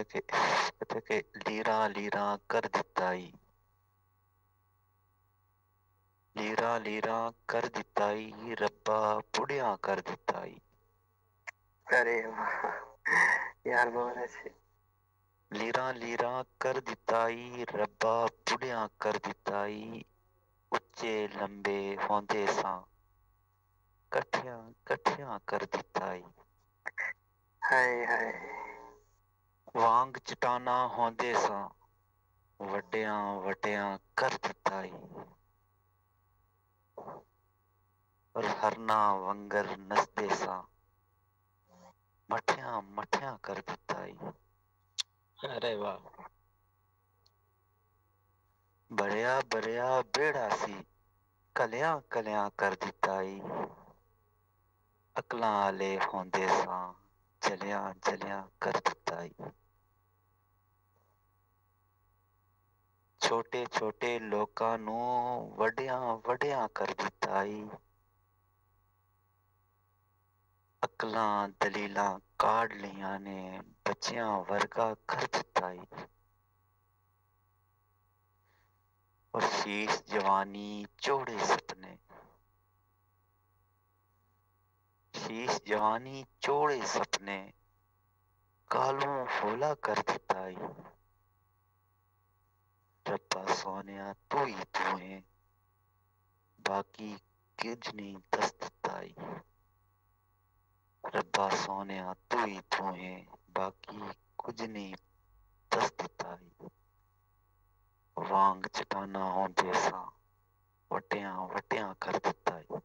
ਇੱਥੇ ਕਿ ਲੀਰਾਂ ਲੀਰਾਂ ਕਰ ਦਿੱਤਾ ਈ, ਲੀਰਾਂ ਲੀਰਾਂ ਕਰ ਦਿੱਤਾ ਈ, ਰੱਬਾ ਬੁੜਿਆਂ ਕਰ ਦਿੱਤਾ ਈ। अरे वाह यार, बहुत अच्छे। ਲੀਰਾਂ ਲੀਰਾਂ ਕਰ ਦਿੱਤਾ ਈ, ਰੱਬਾ ਬੁੜਿਆਂ ਕਰ ਦਿੱਤਾ ਈ। ਉੱਚੇ ਲੰਬੇ ਹੁੰਦੇ ਸਾਂ, ਇਕੱਠਿਆਂ ਇਕੱਠਿਆਂ ਕਰ ਦਿੱਤਾ ਈ। हाय हाय। ਵਾਂਗ ਚਟਾਨਾਂ ਹੁੰਦੇ ਸਾਂ, ਵੱਡਿਆਂ ਵੱਡਿਆਂ ਕਰ ਦਿੱਤਾ ਈ। ਪਰ ਹਰਨਾਂ ਵੰਗਰ ਨੱਚਦੇ ਸਾਂ, ਮੱਠਿਆਂ ਮੱਠਿਆਂ ਕਰ ਦਿੱਤਾ ਈ। अरे वाह। ਭਰਿਆ ਭਰਿਆ ਵਿਹੜਾ ਸੀ, ਕਲਿਆਂ ਕਲਿਆਂ ਕਰ ਦਿੱਤਾ ਈ। ਅਕਲਾਂ ਆਲੇ ਹੁੰਦੇ ਸਾਂ, ਜਲਿਆਂ ਜਲਿਆਂ ਕਰ ਦਿੱਤਾ ਈ। ਛੋਟੇ ਛੋਟੇ ਲੋਕਾਂ ਨੂੰ ਵੱਡਿਆਂ ਵੱਡਿਆਂ ਕਰ ਦਿੱਤਾ ਈ। ਅਕਲਾਂ ਦਲੀਲਾਂ ਕਾਢ ਲਈਆਂ ਨੇ, ਬੱਚਿਆਂ ਵਰਗਾ ਕਰ ਦਿੱਤਾ ਈ। ਔਰ ਸ਼ੀਸ਼ ਜਵਾਨੀ ਚੌੜੇ ਸੁਪਨੇ, ਸ਼ੀਸ਼ ਜਵਾਨੀ ਚੌੜੇ ਸੁਪਨੇ, ਕਾਲੋਂ ਹੌਲਾ ਕਰ ਦਿੱਤਾ ਈ। ਰੱਬਾ ਸੋਹਣਿਆ ਤੂੰ ਹੀ ਤੂੰ ਏਂ, ਬਾਕੀ ਕੁਝ ਨਹੀਂ ਦੱਸ ਦਿੱਤਾ ਈ। ਰੱਬਾ ਸੋਹਣਿਆ ਤੂੰ ਹੀ ਤੂੰ ਏਂ, ਬਾਕੀ ਕੁਝ ਨਹੀਂ ਦੱਸ ਦਿੱਤਾ ਈ। ਵਾਂਗ ਚਟਾਨਾਂ ਹੁੰਦੇ ਸਾਂ, ਵੱਡਿਆਂ ਵੱਡਿਆਂ ਕਰ ਦਿੱਤਾ ਈ।